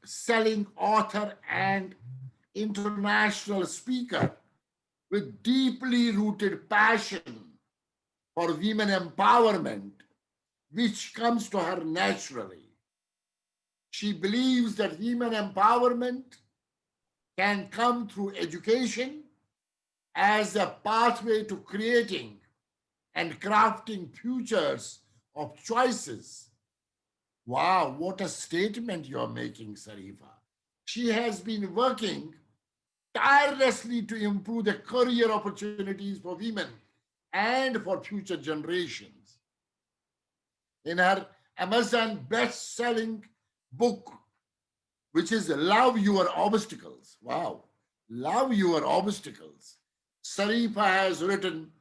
selling author and international speaker with deeply rooted passion for women empowerment, which comes to her naturally. She believes that women empowerment can come through education as a pathway to creating and crafting futures of choices. Wow, what a statement you're making, Sarifa. She has been working tirelessly to improve the career opportunities for women and for future generations. In her Amazon best-selling book, which is Love Your Obstacles. Wow, Love Your Obstacles. Sarifa has written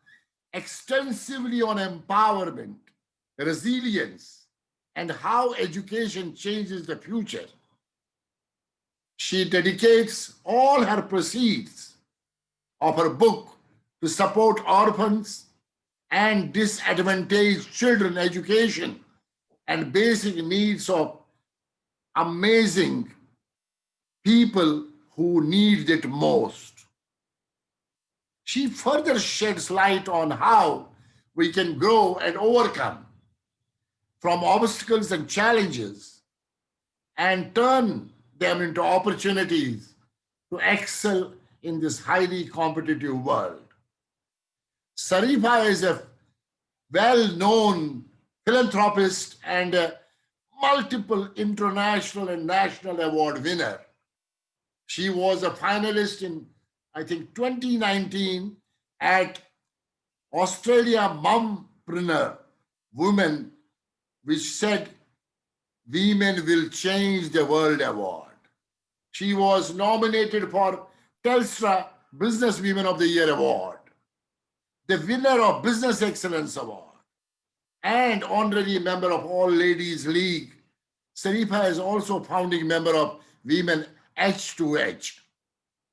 extensively on empowerment, resilience, and how education changes the future. She dedicates all her proceeds of her book to support orphans and disadvantaged children education and basic needs of amazing people who need it most. She further sheds light on how we can grow and overcome from obstacles and challenges and turn them into opportunities to excel in this highly competitive world. Sarifa is a well-known philanthropist and a multiple international and national award winner. She was a finalist in, I think, 2019 at Australia Mompreneur Women, which said Women Will Change the World Award. She was nominated for Telstra Business Women of the Year Award, the winner of Business Excellence Award, and honorary member of All Ladies League. Sarifa is also founding member of Women H2H.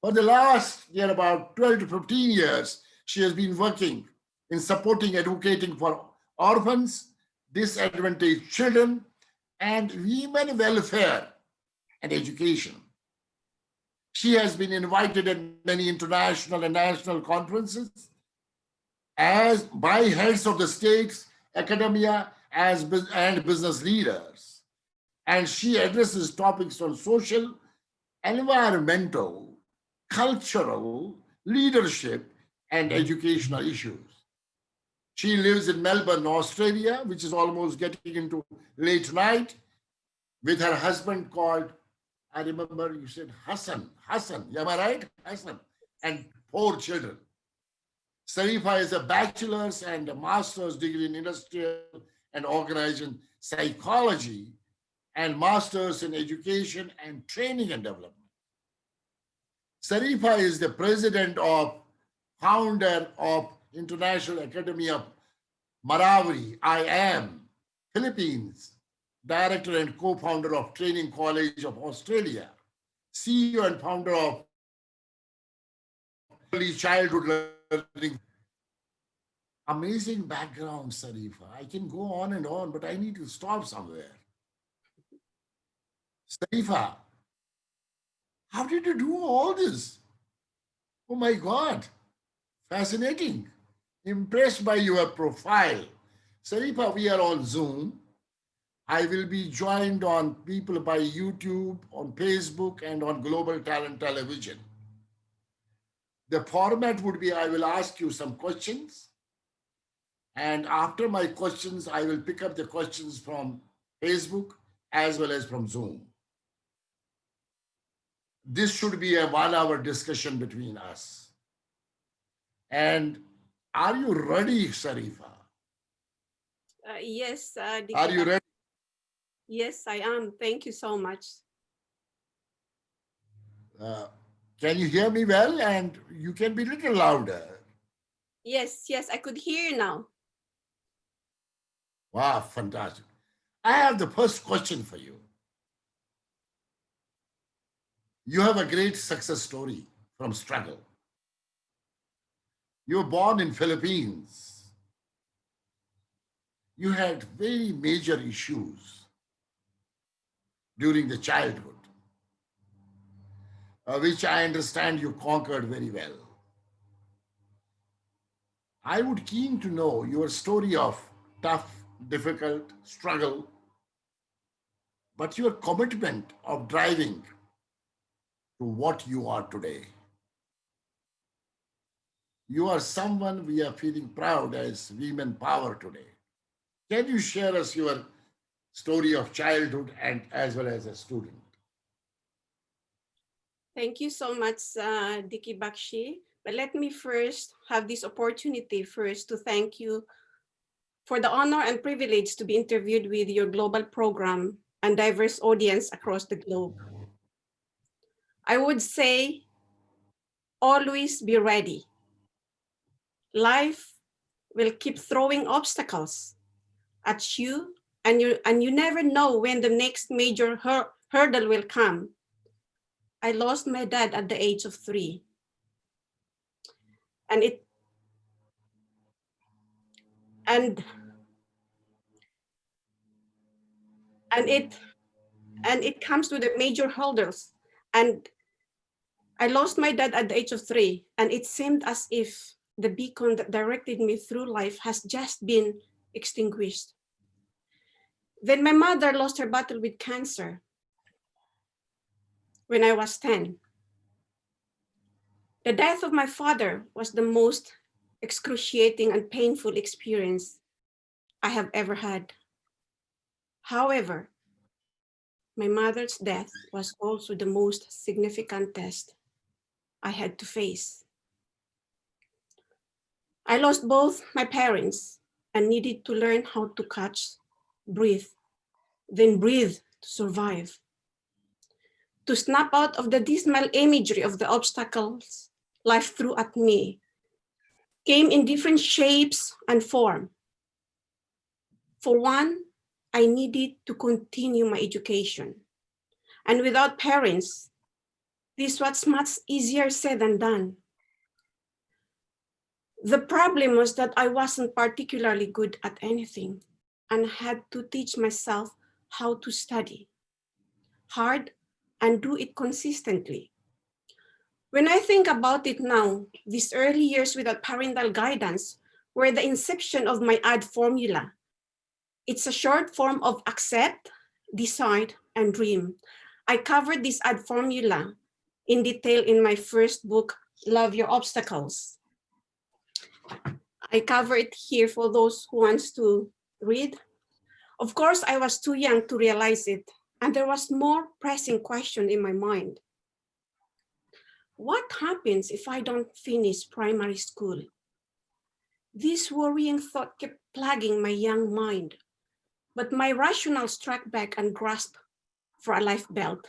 For the last year, about 12 to 15 years, she has been working in supporting, advocating for orphans, disadvantaged children, and women welfare and education. She has been invited at many international and national conferences as by heads of the states, academia, and business leaders. And she addresses topics on social, environmental, cultural, leadership, and educational issues. She lives in Melbourne, Australia, which is almost getting into late night, with her husband called, I remember you said Hassan, am I right? Hassan, and 4 children. Sarifa is a bachelor's and a master's degree in industrial and organization psychology and master's in education and training and development. Sarifa is the president of, founder of International Academy of Marawi, IAM, Philippines, director and co-founder of Training College of Australia, CEO and founder of Early Childhood Learning. Amazing background, Sarifa. I can go on and on, but I need to stop somewhere. Sarifa, how did you do all this? Oh my God, fascinating. Impressed by your profile. Sarifa, we are on Zoom. I will be joined on people by YouTube, on Facebook, and on Global Talent Television. The format would be I will ask you some questions. And after my questions, I will pick up the questions from Facebook as well as from Zoom. This should be a 1 hour discussion between us. And are you ready, Sarifa? Yes. Are you ready? Yes, I am. Thank you so much. Can you hear me well? And you can be a little louder. Yes, I could hear you now. Wow, fantastic. I have the first question for you. You have a great success story from struggle. You were born in Philippines. You had very major issues during the childhood. which I understand you conquered very well. I would keen to know your story of tough, difficult struggle, but your commitment of driving to what you are today. You are someone we are feeling proud as women power today. Can you share us your story of childhood and as well as a student? Thank you so much, Diki Bakshi. But let me first have this opportunity first to thank you for the honor and privilege to be interviewed with your global program and diverse audience across the globe. I would say always be ready. Life will keep throwing obstacles at you, and you never know when the next major hurdle will come. I lost my dad at the age of 3, and it and and it and it comes to the major hurdles. And I lost my dad at the age of 3, and it seemed as if the beacon that directed me through life has just been extinguished. Then my mother lost her battle with cancer when I was 10. The death of my father was the most excruciating and painful experience I have ever had. However, my mother's death was also the most significant test I had to face. I lost both my parents and needed to learn how to catch, breathe, then breathe to survive. To snap out of the dismal imagery of the obstacles life threw at me came in different shapes and form. For one, I needed to continue my education. And without parents, this was much easier said than done. The problem was that I wasn't particularly good at anything and had to teach myself how to study hard and do it consistently. When I think about it now, these early years without parental guidance were the inception of my ADD formula. It's a short form of accept, decide, and dream. I covered this ADD formula in detail in my first book, Love Your Obstacles. I cover it here for those who wants to read. Of course, I was too young to realize it, and there was more pressing question in my mind. What happens if I don't finish primary school? This worrying thought kept plaguing my young mind, but my rationale struck back and grasped for a life belt.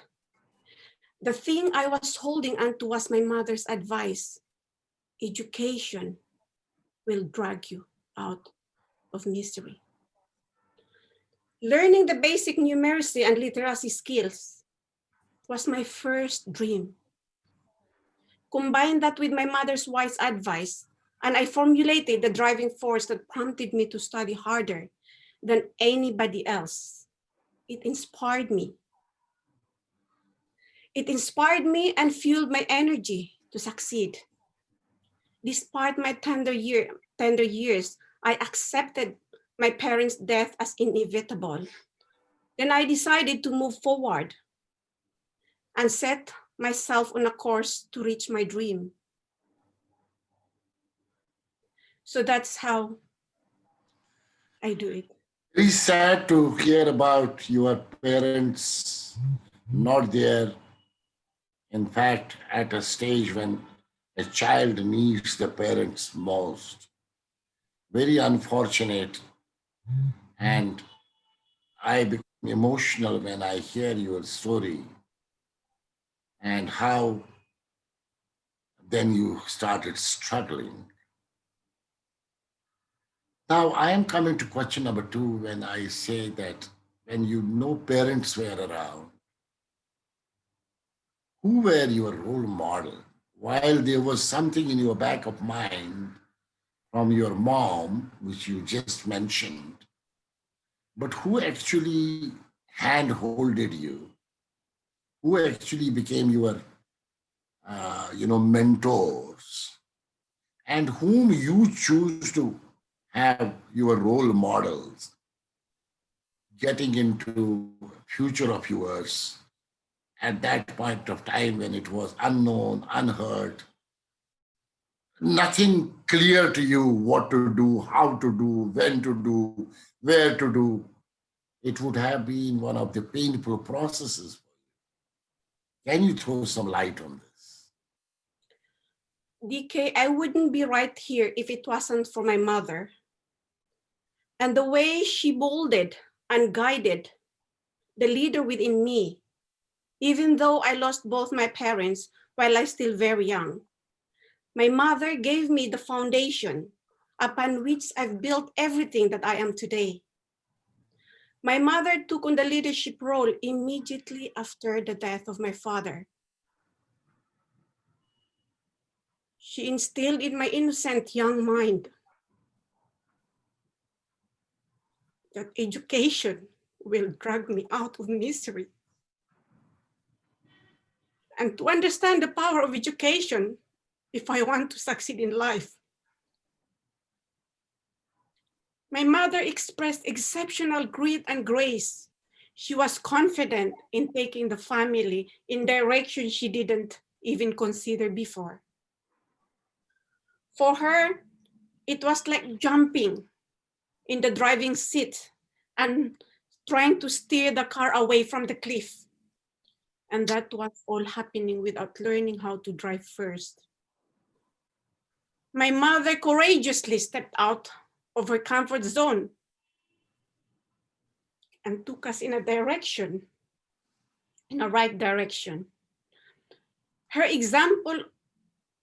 The thing I was holding onto was my mother's advice. Education will drag you out of misery. Learning the basic numeracy and literacy skills was my first dream. Combine that with my mother's wise advice, and I formulated the driving force that prompted me to study harder than anybody else. It inspired me. It inspired me and fueled my energy to succeed. Despite my tender years, I accepted my parents' death as inevitable. Then I decided to move forward and set myself on a course to reach my dream. So that's how I do it. Very sad to hear about your parents not there. In fact, at a stage when a child needs the parents most. Very unfortunate. And I become emotional when I hear your story and how then you started struggling. Now, I am coming to question number 2 when I say that when you know parents were around, who were your role model? While there was something in your back of mind from your mom, which you just mentioned, but who actually hand-holded you? Who actually became your mentors, and whom you choose to have your role models, getting into future of yours at that point of time when it was unknown, unheard, nothing clear to you what to do, how to do, when to do, where to do. It would have been one of the painful processes. Can you throw some light on this? DK, I wouldn't be right here if it wasn't for my mother. And the way she molded and guided the leader within me, even though I lost both my parents while I still very young. My mother gave me the foundation upon which I've built everything that I am today. My mother took on the leadership role immediately after the death of my father. She instilled in my innocent young mind that education will drag me out of misery. And to understand the power of education if I want to succeed in life. My mother expressed exceptional grit and grace. She was confident in taking the family in direction she didn't even consider before. For her, it was like jumping in the driving seat and trying to steer the car away from the cliff. And that was all happening without learning how to drive first. My mother courageously stepped out of her comfort zone and took us in a right direction. Her example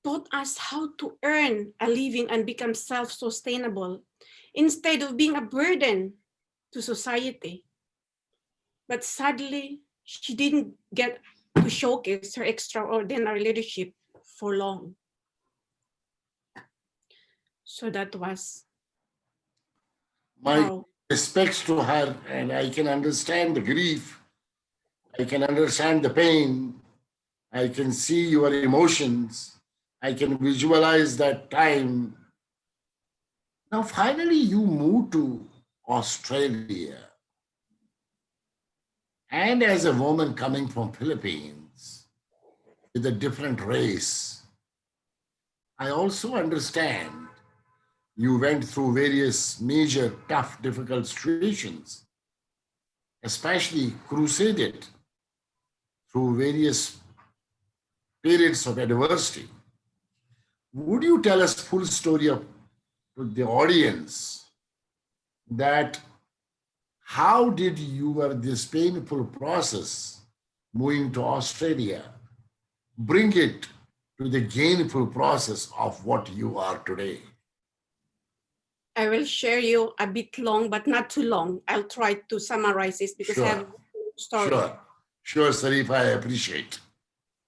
taught us how to earn a living and become self-sustainable instead of being a burden to society. But sadly, she didn't get to showcase her extraordinary leadership for long. So that was My how. respects to her, and I can understand the grief. I can understand the pain. I can see your emotions. I can visualize that time. Now, finally, you move to Australia. And as a woman coming from Philippines with a different race, I also understand you went through various major, tough, difficult situations, especially crusaded through various periods of adversity. Would you tell us full story of to the audience that how did your this painful process moving to Australia bring it to the gainful process of what you are today? I will share you a bit long, but not too long. I'll try to summarize this because I have a story. Sure, Sarifa, I appreciate.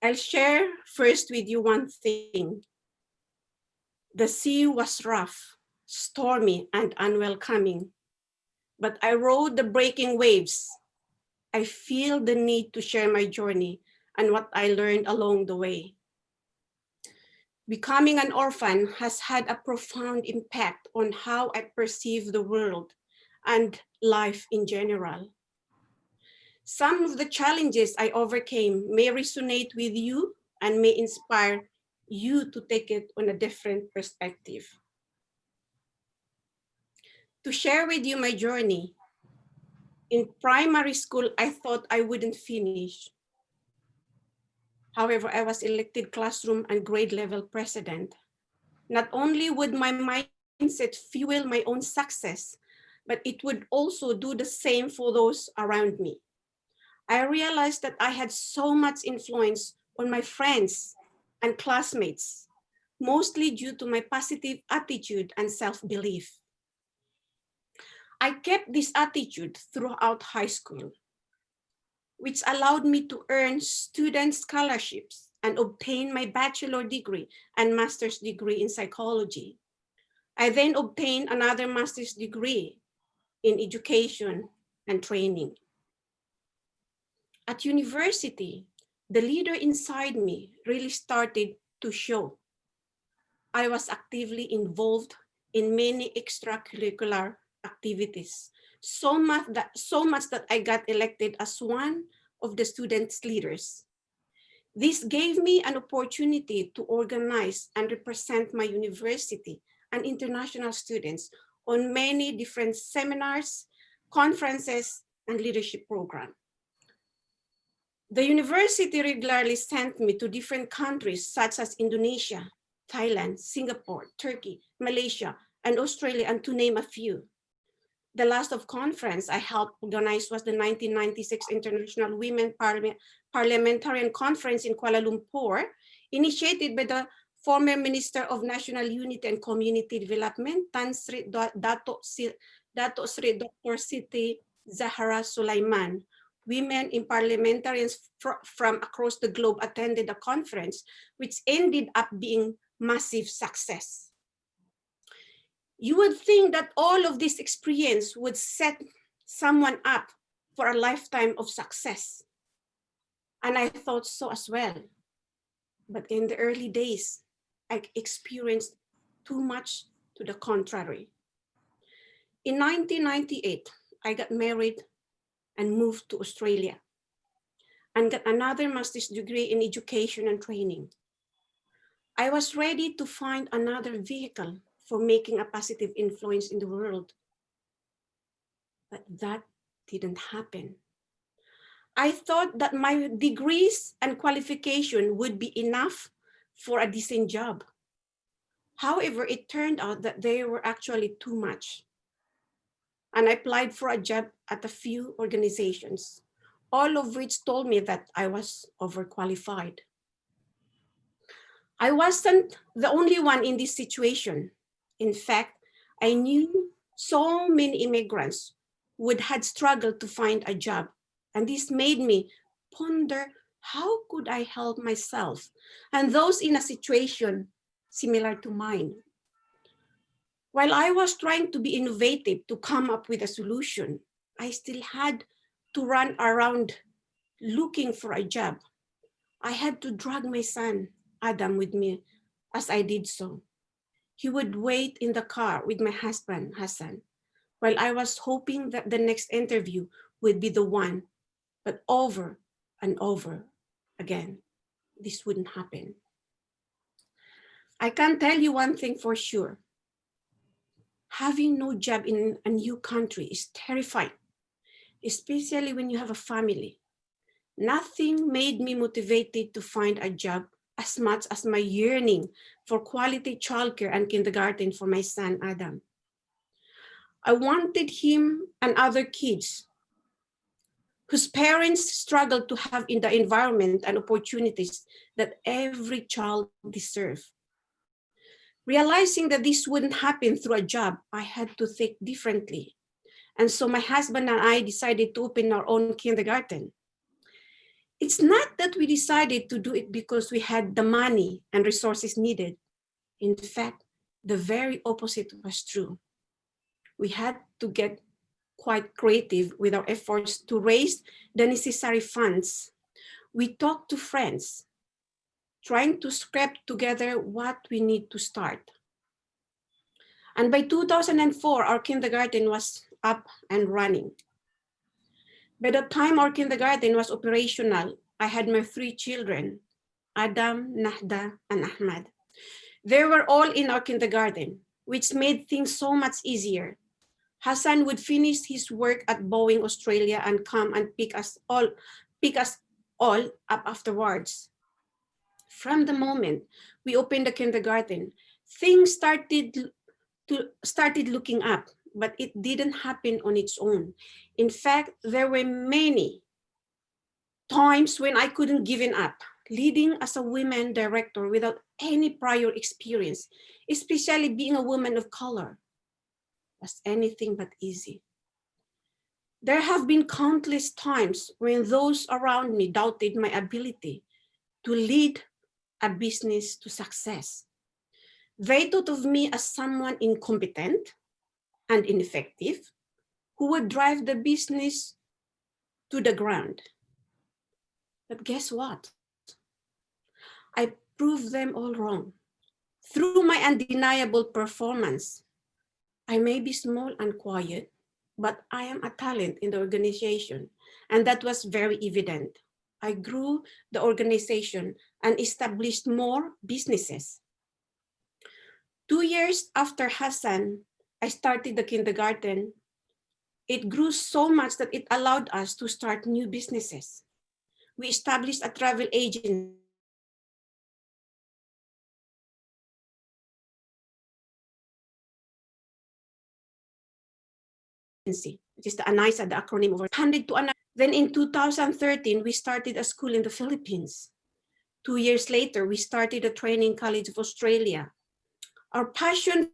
I'll share first with you one thing. The sea was rough, stormy, and unwelcoming, but I rode the breaking waves. I feel the need to share my journey and what I learned along the way. Becoming an orphan has had a profound impact on how I perceive the world and life in general. Some of the challenges I overcame may resonate with you and may inspire you to take it on a different perspective. To share with you my journey, in primary school, I thought I wouldn't finish. However, I was elected classroom and grade level president. Not only would my mindset fuel my own success, but it would also do the same for those around me. I realized that I had so much influence on my friends and classmates, mostly due to my positive attitude and self-belief. I kept this attitude throughout high school, which allowed me to earn student scholarships and obtain my bachelor degree and master's degree in psychology. I then obtained another master's degree in education and training. At university, the leader inside me really started to show. I was actively involved in many extracurricular activities, so much that I got elected as one of the students' leaders. This gave me an opportunity to organize and represent my university and international students on many different seminars, conferences, and leadership programs. The university regularly sent me to different countries such as Indonesia, Thailand, Singapore, Turkey, Malaysia, and Australia, and to name a few. The last of conference I helped organize was the 1996 International Women Parliamentarian Conference in Kuala Lumpur, initiated by the former Minister of National Unity and Community Development, Dato Sri Dr. Siti Zahra Sulaiman. Women in parliamentarians from across the globe attended the conference, which ended up being massive success. You would think that all of this experience would set someone up for a lifetime of success. And I thought so as well. But in the early days, I experienced too much to the contrary. In 1998, I got married and moved to Australia and got another master's degree in education and training. I was ready to find another vehicle for making a positive influence in the world. But that didn't happen. I thought that my degrees and qualification would be enough for a decent job. However, it turned out that they were actually too much. And I applied for a job at a few organizations, all of which told me that I was overqualified. I wasn't the only one in this situation. In fact, I knew so many immigrants had struggled to find a job, and this made me ponder, how could I help myself and those in a situation similar to mine? While I was trying to be innovative to come up with a solution, I still had to run around looking for a job. I had to drag my son, Adam, with me as I did so. He would wait in the car with my husband, Hassan, while I was hoping that the next interview would be the one, but over and over again, this wouldn't happen. I can tell you one thing for sure. Having no job in a new country is terrifying, especially when you have a family. Nothing made me motivated to find a job as much as my yearning for quality childcare and kindergarten for my son, Adam. I wanted him and other kids whose parents struggle to have in the environment and opportunities that every child deserves. Realizing that this wouldn't happen through a job, I had to think differently. And so my husband and I decided to open our own kindergarten. It's not that we decided to do it because we had the money and resources needed. In fact, the very opposite was true. We had to get quite creative with our efforts to raise the necessary funds. We talked to friends, trying to scrap together what we need to start. And by 2004, our kindergarten was up and running. By the time our kindergarten was operational, I had my 3 children, Adam, Nahda, and Ahmad. They were all in our kindergarten, which made things so much easier. Hassan would finish his work at Boeing, Australia, and come and pick us all up afterwards. From the moment we opened the kindergarten, things started looking up, but it didn't happen on its own. In fact, there were many times when I couldn't give up. Leading as a women director without any prior experience, especially being a woman of color, was anything but easy. There have been countless times when those around me doubted my ability to lead a business to success. They thought of me as someone incompetent and ineffective who would drive the business to the ground. But guess what? I prove them all wrong. Through my undeniable performance, I may be small and quiet, but I am a talent in the organization, and that was very evident. I grew the organization and established more businesses. 2 years after Hassan, I started the kindergarten. It grew so much that it allowed us to start new businesses. We established a travel agency, which is the ANISA, the acronym of handed to another. Then in 2013, we started a school in the Philippines. 2 years later, we started a training college of Australia. Our passion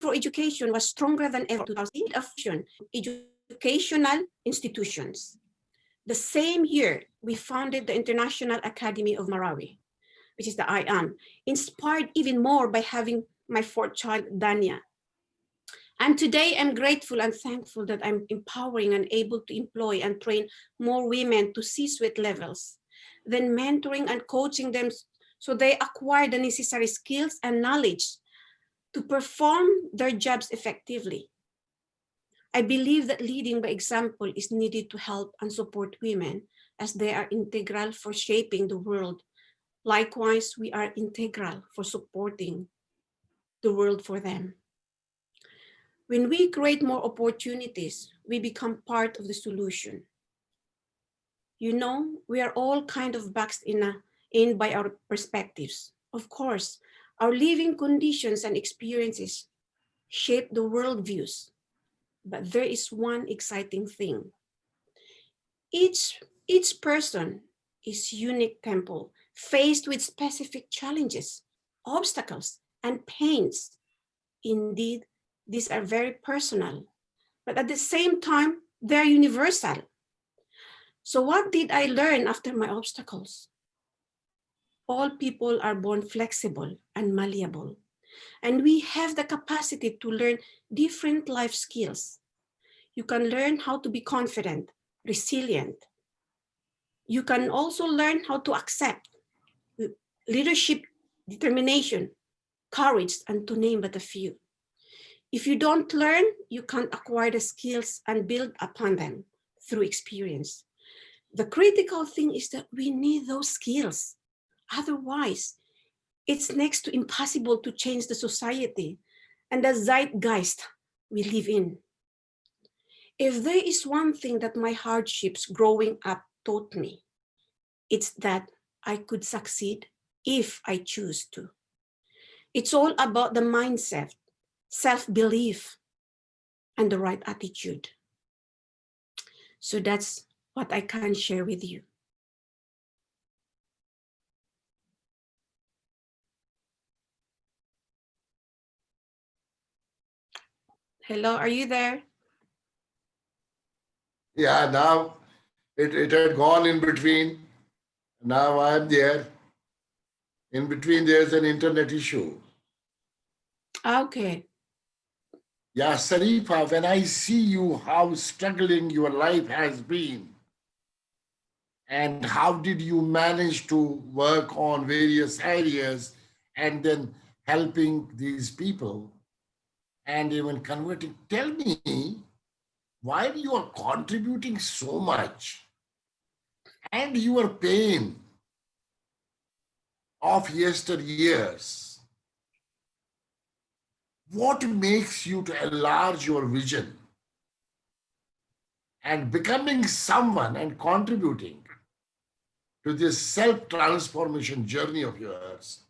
for education was stronger than ever. 2000 educational institutions. The same year, we founded the International Academy of Marawi, which is the IAM, inspired even more by having my fourth child, Dania. And today I'm grateful and thankful that I'm empowering and able to employ and train more women to C-suite levels, then mentoring and coaching them so they acquire the necessary skills and knowledge to perform their jobs effectively. I believe that leading by example is needed to help and support women as they are integral for shaping the world. Likewise, we are integral for supporting the world for them. When we create more opportunities, we become part of the solution. You know, we are all kind of boxed in by our perspectives. Of course, our living conditions and experiences shape the worldviews. But there is one exciting thing. Each person is unique temple, faced with specific challenges, obstacles, and pains. Indeed, these are very personal, but at the same time, they're universal. So what did I learn after my obstacles? All people are born flexible and malleable, and we have the capacity to learn different life skills. You can learn how to be confident, resilient. You can also learn how to accept leadership, determination, courage, and to name but a few. If you don't learn, you can't acquire the skills and build upon them through experience. The critical thing is that we need those skills. Otherwise, it's next to impossible to change the society and the zeitgeist we live in. If there is one thing that my hardships growing up taught me, it's that I could succeed if I choose to. It's all about the mindset, self-belief, and the right attitude. So that's what I can share with you. Hello, are you there? Yeah, now it had gone in between. Now I'm there. In between, there's an internet issue. Okay. Yeah, Sarifa, when I see you, how struggling your life has been, and how did you manage to work on various areas and then helping these people and even converting? Tell me why you are contributing so much and your pain of yesteryears. What makes you to enlarge your vision and becoming someone and contributing to this self-transformation journey of yours,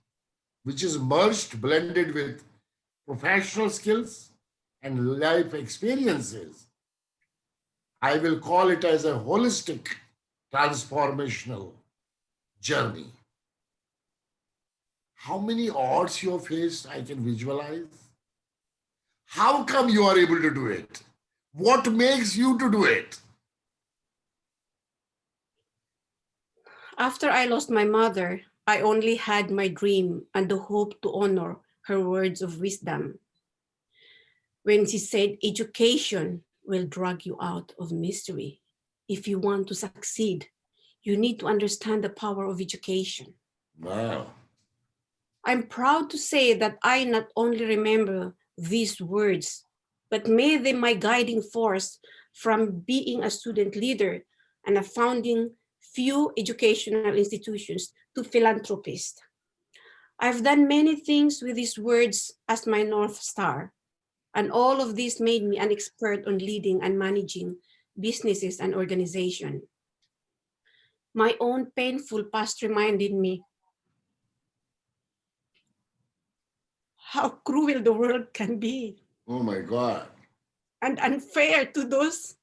which is merged, blended with professional skills and life experiences? I will call it as a holistic transformational journey. How many odds you have faced, I can visualize. How come you are able to do it? What makes you to do it? After I lost my mother, I only had my dream and the hope to honor her words of wisdom. when she said, education will drag you out of misery. If you want to succeed, you need to understand the power of education. Wow. I'm proud to say that I not only remember these words, but made them my guiding force from being a student leader and a founding few educational institutions to philanthropist. I've done many things with these words as my North Star, and all of this made me an expert on leading and managing businesses and organizations. My own painful past reminded me how cruel the world can be Oh my God. and unfair to those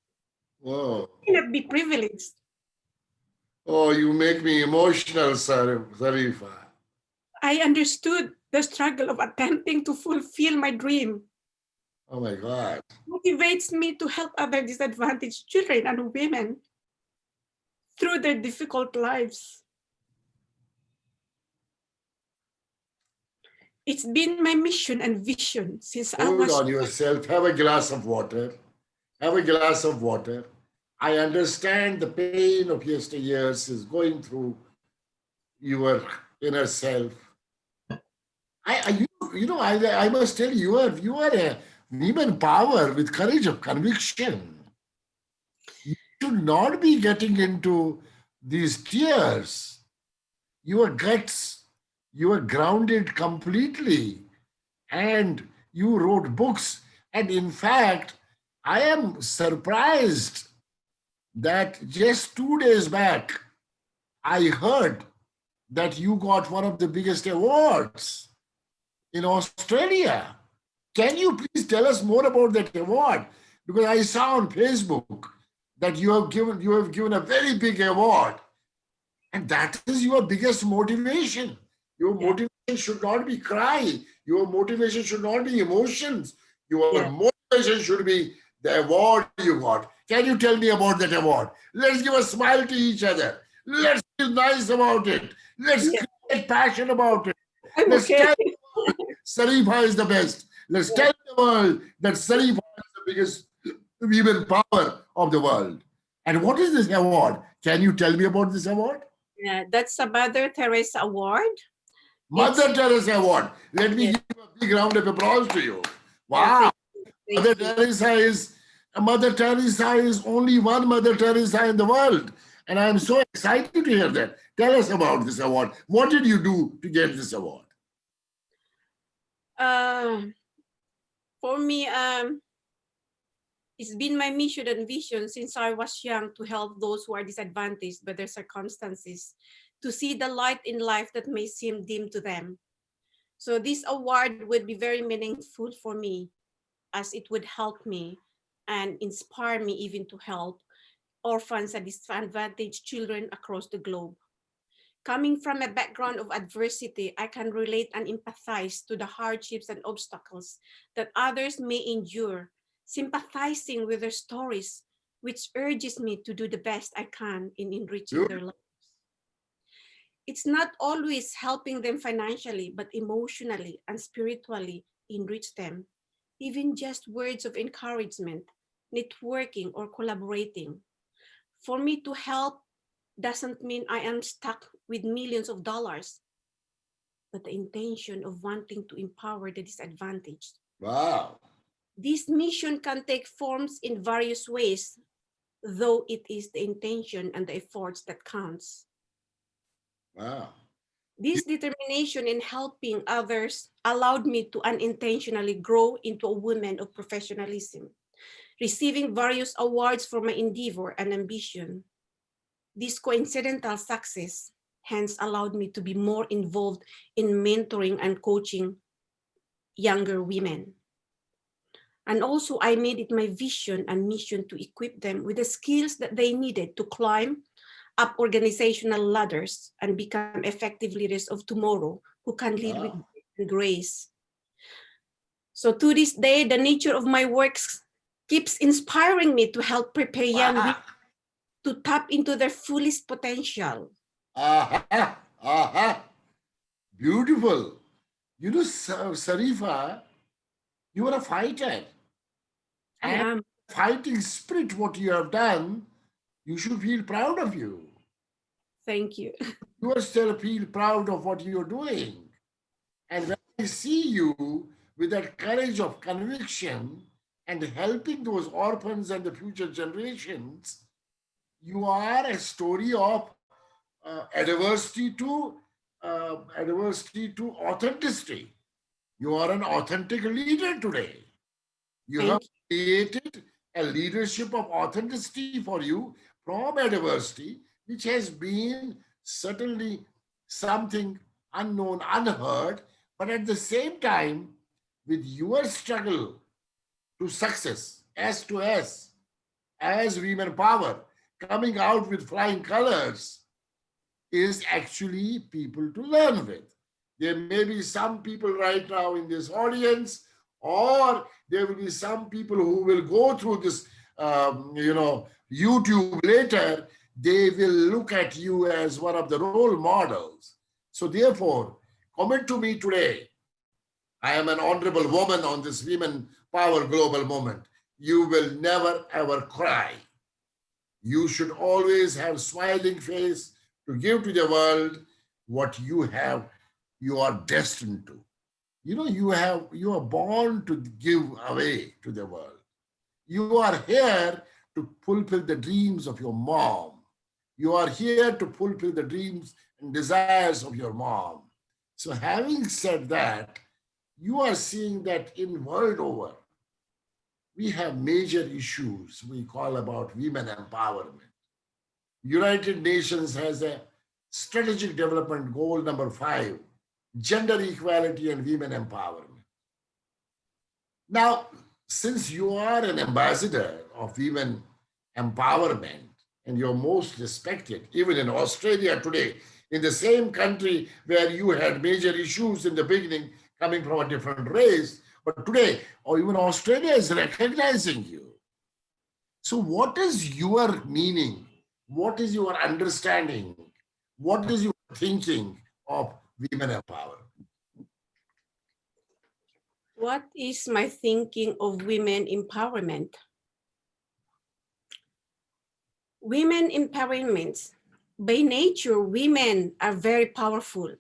Oh, who cannot be privileged. oh, you make me emotional, Sarifa. I understood the struggle of attempting to fulfill my dream. Oh my God. Motivates me to help other disadvantaged children and women through their difficult lives. It's been my mission and vision since I Hold was on yourself. Have a glass of water. Have a glass of water. I understand the pain of yesteryears is going through your inner self. I must tell you, you are a woman power with courage of conviction. You should not be getting into these tears. Your guts, you are grounded completely, and you wrote books. And in fact, I am surprised that just 2 days back, I heard that you got one of the biggest awards in Australia. Can you please tell us more about that award? Because I saw on Facebook that you have given a very big award, and that is your biggest motivation. Your yeah, motivation should not be cry. Your motivation should not be emotions. Your yeah, motivation should be the award you got. Can you tell me about that award? Let's give a smile to each other. Let's be nice about it. Let's yeah. create passion about it. I'm Let's okay. tell Sarifa is the best. Let's Yeah, tell the world that Sarifa is the biggest women power of the world. And what is this award? Can you tell me about this award? yeah. That's a Mother Teresa Award. It's Mother Teresa Award. Let me yes, give a big round of applause to you. yeah. Wow. Thank Mother you. Teresa is only one Mother Teresa in the world. And I'm so excited to hear that. Tell us about this award. What did you do to get this award? Uh, for me, it's been my mission and vision since I was young to help those who are disadvantaged by their circumstances to see the light in life that may seem dim to them. So this award would be very meaningful for me as it would help me and inspire me even to help orphans and disadvantaged children across the globe. Coming from a background of adversity, I can relate and empathize to the hardships and obstacles that others may endure, sympathizing with their stories, which urges me to do the best I can in enriching their lives. It's not always helping them financially, but emotionally and spiritually enrich them. Even just words of encouragement, networking, or collaborating. For me to help doesn't mean I am stuck with millions of dollars, but the intention of wanting to empower the disadvantaged. Wow. This mission can take forms in various ways, though it is the intention and the efforts that counts. Wow. This determination in helping others allowed me to unintentionally grow into a woman of professionalism, receiving various awards for my endeavor and ambition. This coincidental success hence allowed me to be more involved in mentoring and coaching younger women. And also, I made it my vision and mission to equip them with the skills that they needed to climb up organizational ladders and become effective leaders of tomorrow who can lead with Wow. grace. So to this day, the nature of my works keeps inspiring me to help prepare young Wow. women to tap into their fullest potential. Aha. Aha. Beautiful. Sarifa, you were a fighter. I And am. fighting spirit, what you have done, you should feel proud of you. Thank you. You are still feel proud of what you're doing. And when I see you with that courage of conviction and helping those orphans and the future generations, you are a story of adversity to authenticity. You are an authentic leader today. You have Thank you. created a leadership of authenticity for you from adversity, which has been certainly something unknown, unheard, but at the same time, with your struggle to success, S to S, as women power, coming out with flying colors, is actually people to learn with. There may be some people right now in this audience, or there will be some people who will go through this, YouTube later. They will look at you as one of the role models. So therefore, commit to me today. I am an honorable woman on this Women Power Global Movement. You will never ever cry. You should always have smiling face to give to the world what you have, you are destined to. You are born to give away to the world. You are here to fulfill the dreams of your mom. You are here to fulfill the dreams and desires of your mom. So having said that, you are seeing that in world over, we have major issues we call about women empowerment. United Nations has a strategic development goal number 5, gender equality and women empowerment. Now, since you are an ambassador of women empowerment and you're most respected, even in Australia today, in the same country where you had major issues in the beginning coming from a different race, but today, or even Australia is recognizing you. So, what is your meaning? What is your understanding? What is your thinking of women empowerment? What is my thinking of women empowerment? Women empowerment. By nature, women are very powerful.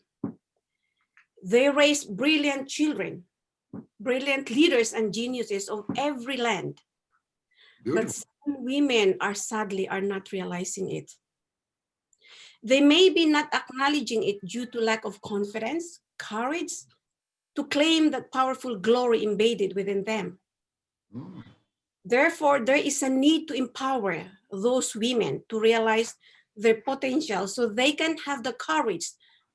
They raise brilliant children, brilliant leaders and geniuses of every land. But Beautiful. some women are not realizing it. They may be not acknowledging it due to lack of confidence, courage, to claim that powerful glory embedded within them. Mm. Therefore, there is a need to empower those women to realize their potential so they can have the courage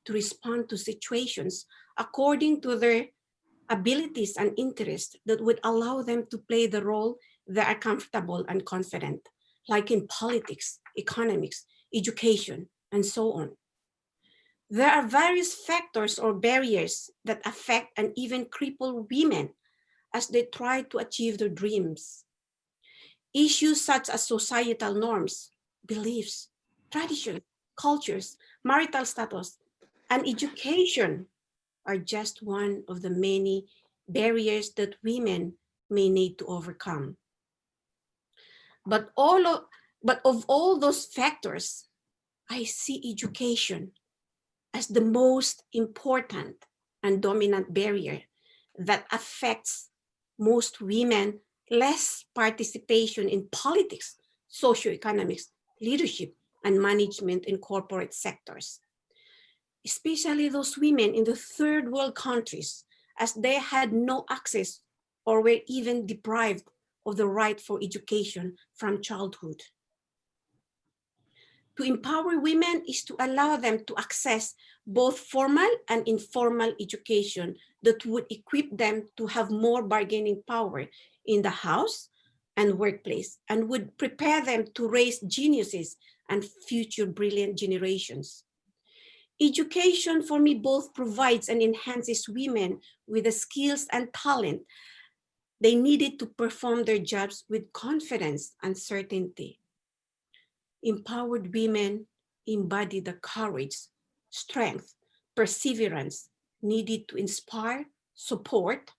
to respond to situations according to their abilities and interests that would allow them to play the role they are comfortable and confident, like in politics, economics, education, and so on. There are various factors or barriers that affect and even cripple women as they try to achieve their dreams. Issues such as societal norms, beliefs, traditions, cultures, marital status, and education are just one of the many barriers that women may need to overcome. But of all those factors, I see education as the most important and dominant barrier that affects most women less participation in politics, socioeconomics, leadership, and management in corporate sectors, especially those women in the third world countries, as they had no access or were even deprived of the right for education from childhood. To empower women is to allow them to access both formal and informal education that would equip them to have more bargaining power in the house and workplace and would prepare them to raise geniuses and future brilliant generations. Education for me both provides and enhances women with the skills and talent they needed to perform their jobs with confidence and certainty. Empowered women embody the courage, strength, perseverance needed to inspire, support,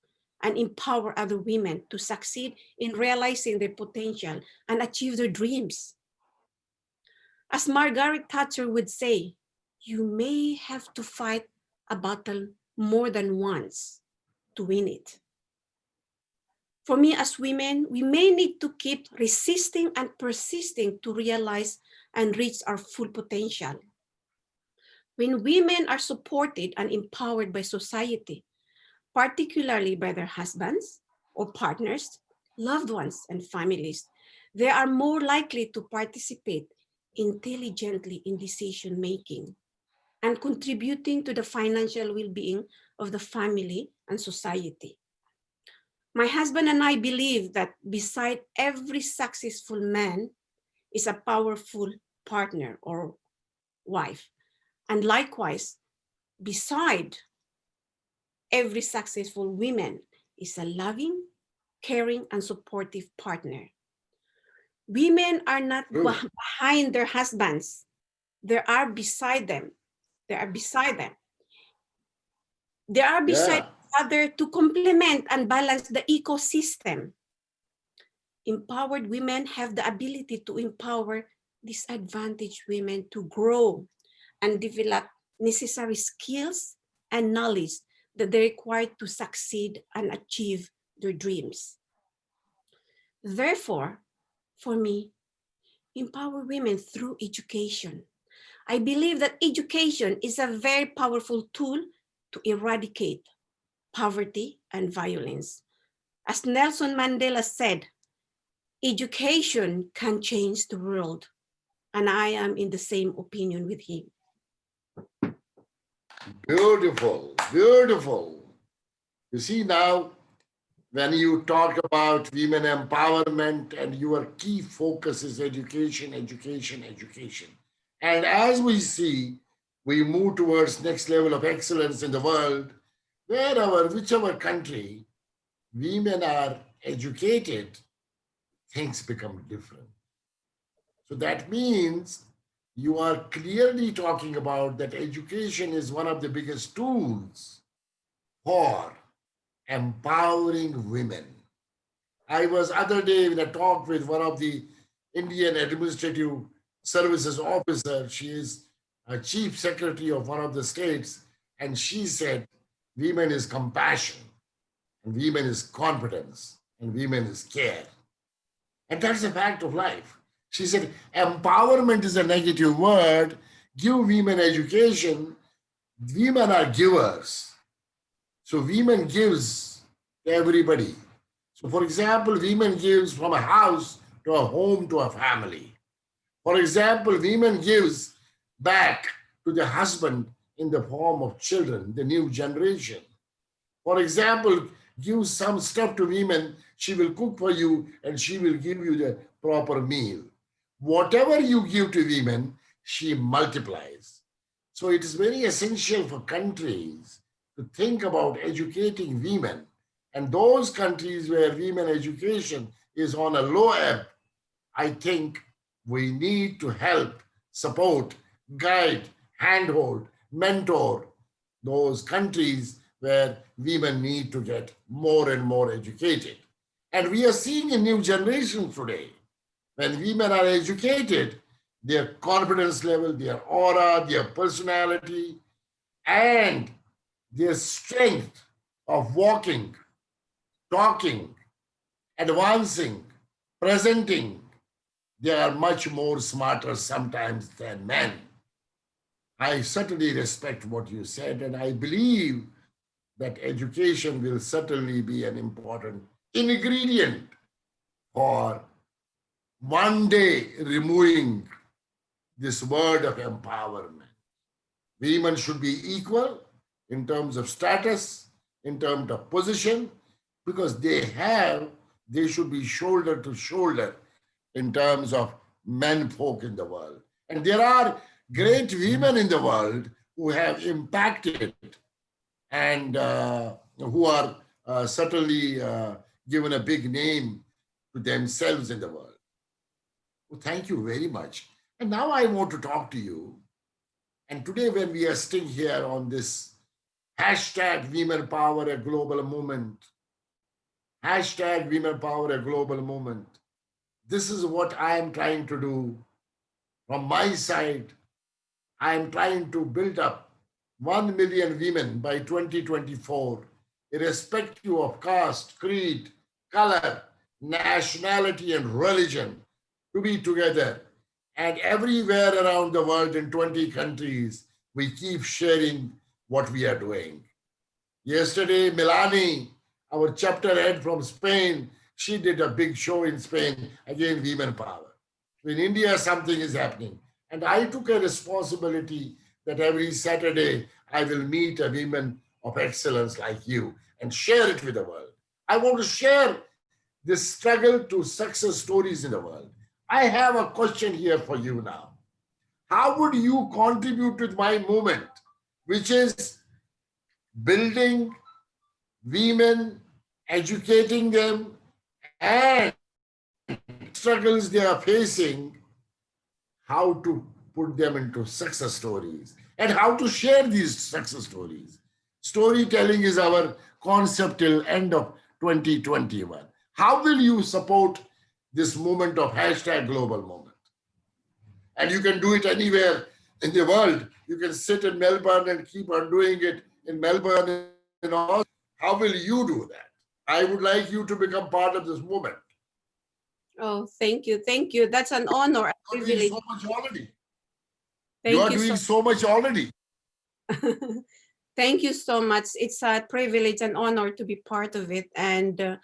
and empower other women to succeed in realizing their potential and achieve their dreams. As Margaret Thatcher would say, you may have to fight a battle more than once to win it. For me, as women, we may need to keep resisting and persisting to realize and reach our full potential. When women are supported and empowered by society, particularly by their husbands or partners, loved ones, and families, they are more likely to participate intelligently in decision making and contributing to the financial well-being of the family and society. My husband and I believe that beside every successful man is a powerful partner or wife. And likewise, beside every successful woman is a loving, caring, and supportive partner. Women are not behind their husbands. They are beside them. They are beside them. They are beside each other to complement and balance the ecosystem. Empowered women have the ability to empower disadvantaged women to grow and develop necessary skills and knowledge that they require to succeed and achieve their dreams. Therefore, for me, empower women through education. I believe that education is a very powerful tool to eradicate poverty and violence. As Nelson Mandela said, education can change the world. And I am in the same opinion with him. Beautiful, beautiful. You see now, when you talk about women empowerment and your key focus is education, education, education. And as we see, we move towards next level of excellence in the world, whichever country, women are educated, things become different. So that means you are clearly talking about that education is one of the biggest tools for empowering women. I was other day in a talk with one of the Indian Administrative Services officer. She is a chief secretary of one of the states, and she said, women is compassion, and women is confidence, and women is care. And that's a fact of life. She said, empowerment is a negative word. Give women education. Women are givers. So women gives to everybody. So for example, women gives from a house to a home to a family. For example, women gives back to the husband in the form of children, the new generation. For example, give some stuff to women, she will cook for you and she will give you the proper meal. Whatever you give to women, she multiplies. So it is very essential for countries to think about educating women. And those countries where women education is on a low ebb, I think we need to help, support, guide, handhold, mentor those countries where women need to get more and more educated. And we are seeing a new generation today. When women are educated, their confidence level, their aura, their personality, and their strength of walking, talking, advancing, presenting, they are much more smarter sometimes than men. I certainly respect what you said, and I believe that education will certainly be an important ingredient for one day removing this word of empowerment. Women should be equal in terms of status, in terms of position, because they should be shoulder to shoulder in terms of men folk in the world. And there are great women in the world who have impacted and who are certainly given a big name to themselves in the world. Well, thank you very much. And now I want to talk to you. And today, when we are sitting here on this hashtag Women Power, a global movement, Hashtag Women Power, a global movement. This is what I am trying to do. From my side, I am trying to build up 1 million women by 2024, irrespective of caste, creed, color, nationality, and religion, to be together. And everywhere around the world in 20 countries, we keep sharing what we are doing. Yesterday, Milani, our chapter head from Spain, she did a big show in Spain, again, women power. So in India, something is happening. And I took a responsibility that every Saturday I will meet a woman of excellence like you and share it with the world. I want to share this struggle to success stories in the world. I have a question here for you now. How would you contribute with my movement, which is building women, educating them, and struggles they are facing, how to put them into success stories and how to share these success stories. Storytelling is our concept till end of 2021. How will you support this movement of hashtag global movement? And you can do it anywhere in the world. You can sit in Melbourne and keep on doing it in Melbourne and all. How will you do that? I would like you to become part of this movement. Oh, thank you. Thank you. That's an honor, a You're doing privilege. so much already. You Thank are you doing so so much already. Thank you so much. It's a privilege and honor to be part of it. And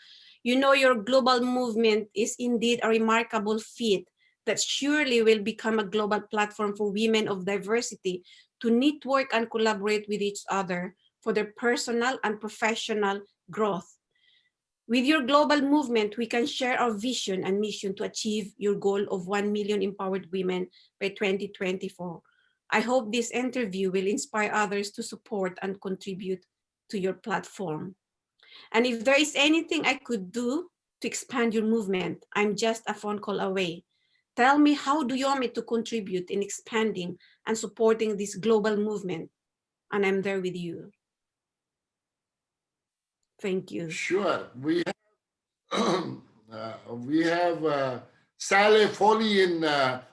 your global movement is indeed a remarkable feat that surely will become a global platform for women of diversity to network and collaborate with each other for their personal and professional growth. With your global movement, we can share our vision and mission to achieve your goal of 1 million empowered women by 2024. I hope this interview will inspire others to support and contribute to your platform. And if there is anything I could do to expand your movement, I'm just a phone call away. Tell me, how do you want me to contribute in expanding and supporting this global movement? And I'm there with you. Thank you. Sure. We have Sally Foley in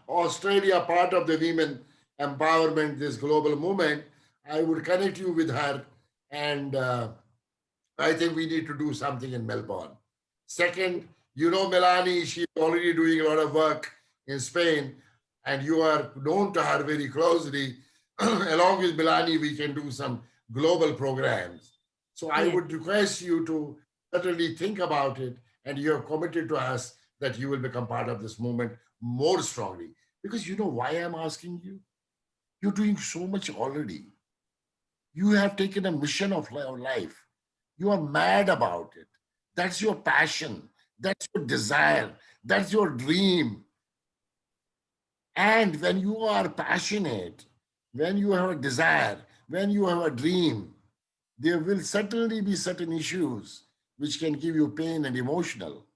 Australia, part of the women empowerment, this global movement. I would connect you with her, and I think we need to do something in Melbourne. Second, you know Melanie, she's already doing a lot of work in Spain, and you are known to her very closely. Along with Melanie, we can do some global programs. So I Yes. would request you to certainly think about it, and you have committed to us that you will become part of this movement more strongly. Because you know why I'm asking you? You're doing so much already. You have taken a mission of life. You are mad about it. That's your passion. That's your desire. That's your dream. And when you are passionate, when you have a desire, when you have a dream, there will certainly be certain issues which can give you pain and emotional.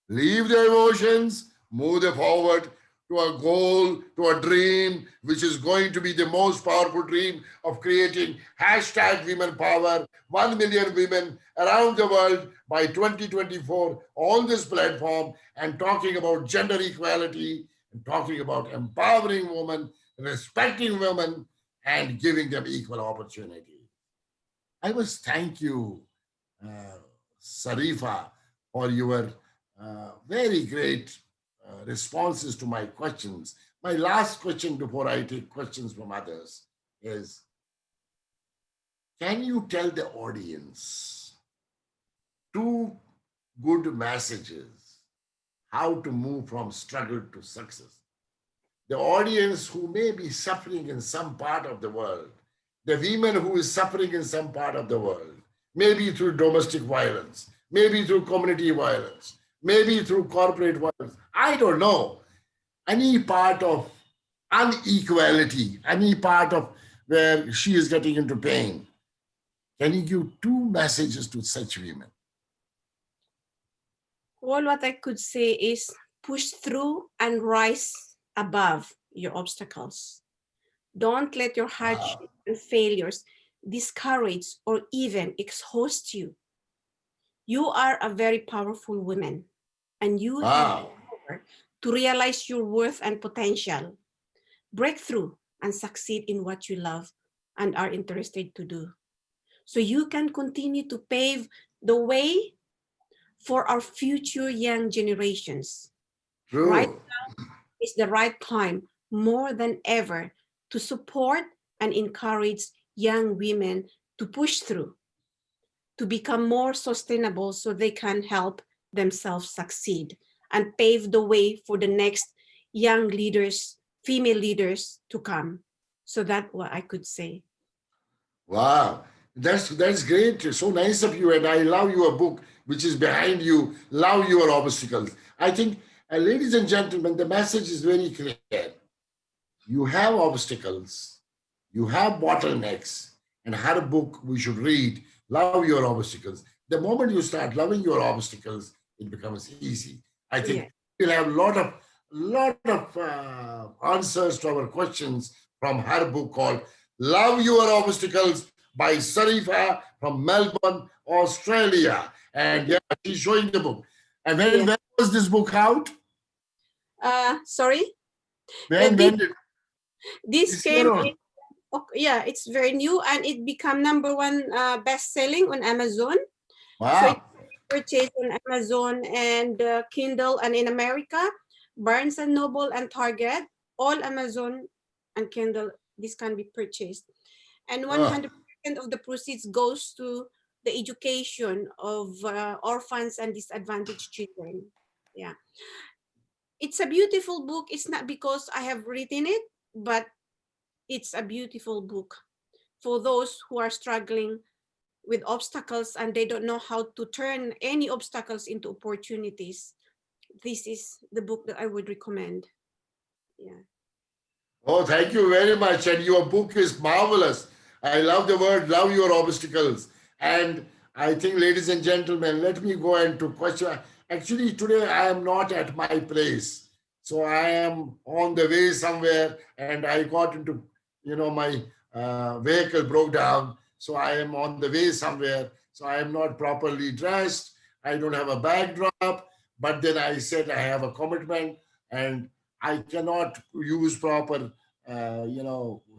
Leave the emotions, move them forward to a goal, to a dream, which is going to be the most powerful dream of creating hashtag women power, 1 million women around the world by 2024 on this platform, and talking about gender equality and talking about empowering women, respecting women, and giving them equal opportunity. I must thank you, uh, Sarifa, for your very great responses to my questions. My last question before I take questions from others is, can you tell the audience two good messages how to move from struggle to success? The audience who may be suffering in some part of the world, the women who is suffering in some part of the world, maybe through domestic violence, maybe through community violence, maybe through corporate violence. I don't know. Any part of inequality, any part of where she is getting into pain. Can you give two messages to such women? All what I could say is push through and rise above your obstacles. Don't let your hardships and failures discourage or even exhaust you. You are a very powerful woman, and you have the Wow. power to realize your worth and potential, break through, and succeed in what you love and are interested to do. So you can continue to pave the way for our future young generations. Right True. is the right time more than ever to support and encourage young women to push through, to become more sustainable so they can help themselves succeed and pave the way for the next young leaders, female leaders to come. So that's what I could say. Wow. That's great. So nice of you. And I love your book, which is behind you. Love your obstacles. I think, ladies and gentlemen, the message is very clear. You have obstacles, you have bottlenecks, and her book we should read, Love Your Obstacles. The moment you start loving your obstacles, it becomes easy. I Yeah. think we'll have a lot of answers to our questions from her book called Love Your Obstacles by Sarifa from Melbourne, Australia. And yeah, she's showing the book. And Yeah. when was this book out? Sorry. When This when did this this year came or in. Yeah, it's very new and it became number one best selling on Amazon. So it wow. purchased on Amazon and Kindle, and in America, Barnes and Noble and Target, all Amazon and Kindle. This can be purchased, and Oh, 100% of the proceeds goes to the education of orphans and disadvantaged children. Yeah, it's a beautiful book. It's not because I have written it, but it's a beautiful book for those who are struggling with obstacles and they don't know how to turn any obstacles into opportunities. This is the book that I would recommend. Yeah. oh, thank you very much. And your book is marvelous. I love the word love your obstacles. And I think, ladies and gentlemen, let me go into question. Actually, today I am not at my place. So I am on the way somewhere and I got into, my vehicle broke down. So I am on the way somewhere. So I am not properly dressed. I don't have a backdrop. But then I said I have a commitment and I cannot use proper,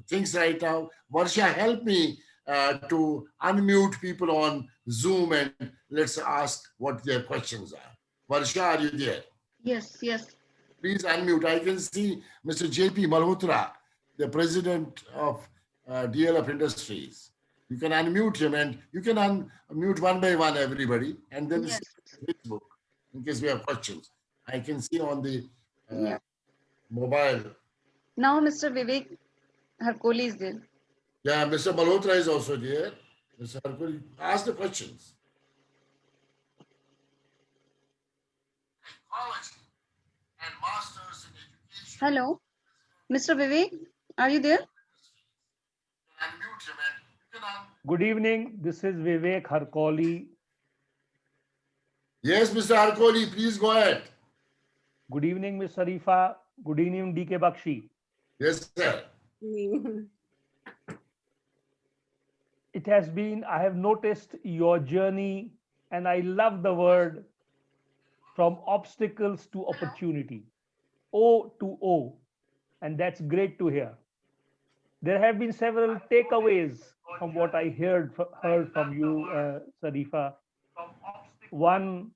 things right now. Varsha, help me to unmute people on Zoom and let's ask what their questions are. Varsha, are you there? Yes, yes. Please unmute. I can see Mr. JP Malhotra, the president of DLF Industries. You can unmute him and you can unmute one by one, everybody, and then Yes. see Facebook in case we have questions. I can see on the Yeah. mobile. Now Mr. Vivek Harkoli is there. Yeah, Mr. Malhotra is also there. Mr. Harkoli, ask the questions. College and masters in education. Hello, Mr. Vivek, are you there? Unmute him and you can Good evening. This is Vivek Harkoli. Yes, Mr. Harkoli, please go ahead. Good evening, Ms. Sarifa. Good evening, DK Bakshi. Yes, sir. It has been, I have noticed your journey, and I love the word from obstacles to opportunity. O to O. And that's great to hear. There have been several takeaways from what I heard from you, Sarifa. One,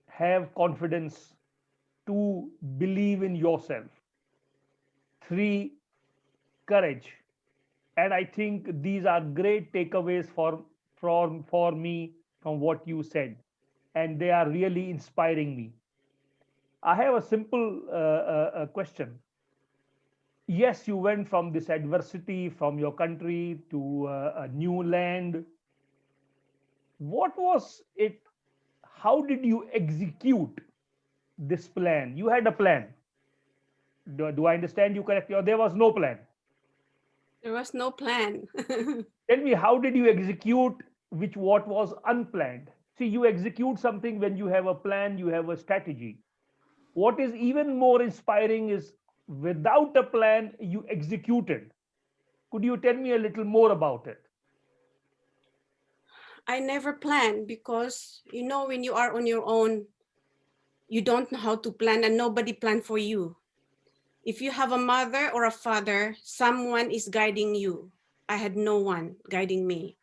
have confidence. Two, believe in yourself. Three, courage. And I think these are great takeaways for me from what you said, and they are really inspiring me. I have a simple question. Yes, you went from this adversity from your country to a new land. What was it? How did you execute this plan? You had a plan. Do I understand you correctly, or there was no plan? There was no plan. Tell me, how did you execute what was unplanned? See, you execute something when you have a plan, you have a strategy. What is even more inspiring is without a plan, you executed. Could you tell me a little more about it? I never plan because, you know, when you are on your own, you don't know how to plan and nobody plan for you. If you have a mother or a father, someone is guiding you. I had no one guiding me.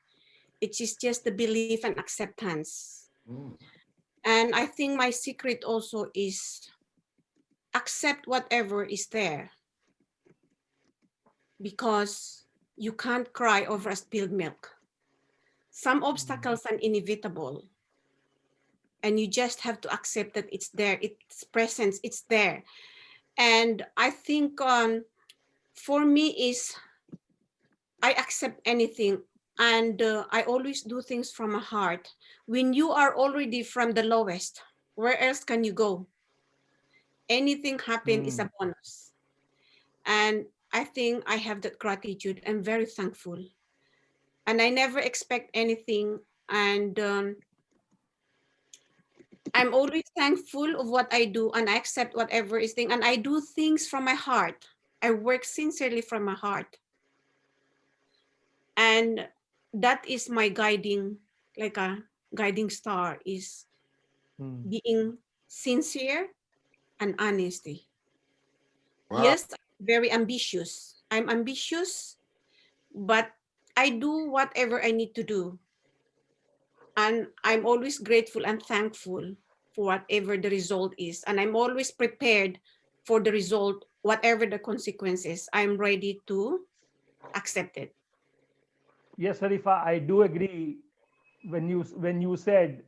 It is just the belief and acceptance. Mm. And I think my secret also is accept whatever is there, because you can't cry over a spilled milk. Some obstacles are inevitable, and you just have to accept that it's there, its presence, it's there. And I think for me is I accept anything, and I always do things from my heart. When you are already from the lowest, where else can you go? Anything happen is a bonus. And I think I have that gratitude. I'm very thankful. And I never expect anything. And I'm always thankful of what I do, and I accept whatever is thing. And I do things from my heart. I work sincerely from my heart. And that is my guiding, like a guiding star, is being sincere and honesty. Wow. Yes, very ambitious. I'm ambitious, but I do whatever I need to do. And I'm always grateful and thankful for whatever the result is. And I'm always prepared for the result, whatever the consequences. I'm ready to accept it. Yes, Sarifa, I do agree when you said,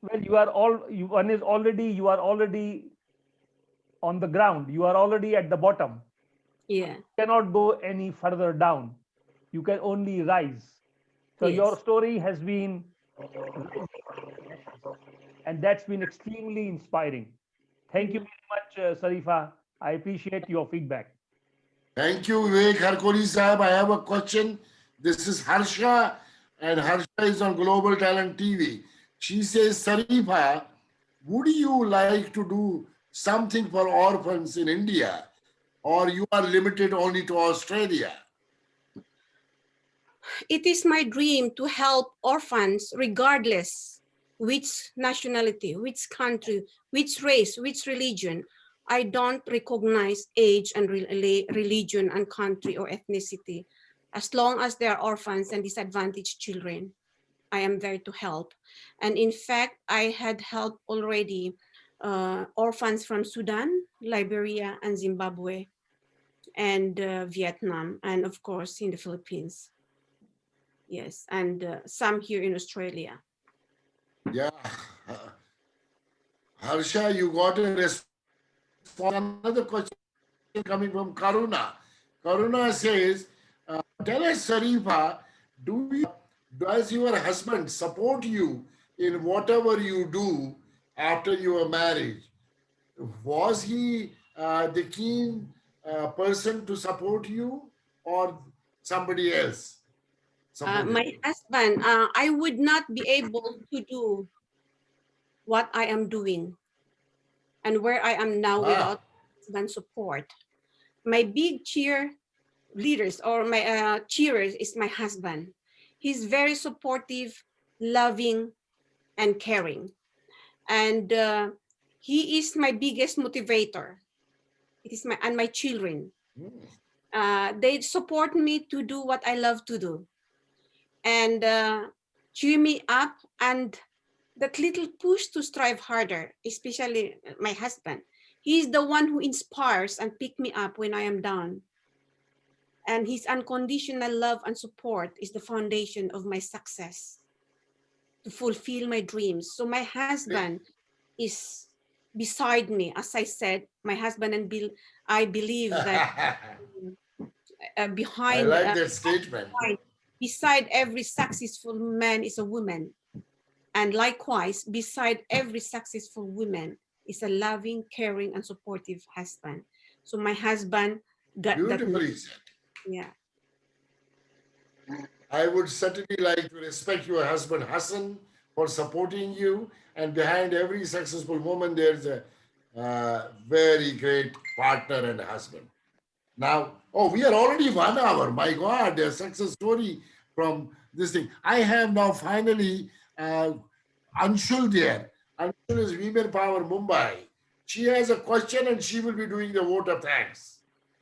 well, you are all you one is already you are already on the ground, you are already at the bottom. Yeah. You cannot go any further down. You can only rise. So your Yes. story has been, and that's been extremely inspiring. Thank you Mm. very much, Sarifa. I appreciate your feedback. Thank you, Vivek Harkoli Sahab. I have a question. This is Harsha, and Harsha is on Global Talent TV. She says, Sarifa, would you like to do something for orphans in India, or you are limited only to Australia? It is my dream to help orphans regardless which nationality, which country, which race, which religion. I don't recognize age and religion and country or ethnicity. As long as they are orphans and disadvantaged children, I am there to help. And in fact, I had helped already orphans from Sudan, Liberia, and Zimbabwe, and Vietnam, and of course in the Philippines. Yes, and some here in Australia. Yeah. Harsha, you got a response. Another question coming from Karuna. Karuna says, tell us, Sarifa, does your husband support you in whatever you do after your marriage? Was he the keen person to support you, or somebody else supported My you? husband, I would not be able to do what I am doing and where I am now Ah, without husband support. My big cheer leaders or my cheerers is my husband. He's very supportive, loving, and caring. And he is my biggest motivator. It is my children. They support me to do what I love to do, and cheer me up, and that little push to strive harder, especially my husband. He's the one who inspires and pick me up when I am down. And his unconditional love and support is the foundation of my success to fulfill my dreams. So my husband is beside me. As I said, my husband and Bill, I believe that I behind like that statement. beside every successful man is a woman. And likewise, beside every successful woman is a loving, caring, and supportive husband. So my husband got that. Beautifully said. Yeah. I would certainly like to respect your husband Hassan for supporting you. And behind every successful woman, there's a very great partner and husband. Now, oh, we are already 1 hour. My God, a success story from this thing. I have now finally Anshul there. Anshul is Women Power Mumbai. She has a question and she will be doing the vote of thanks.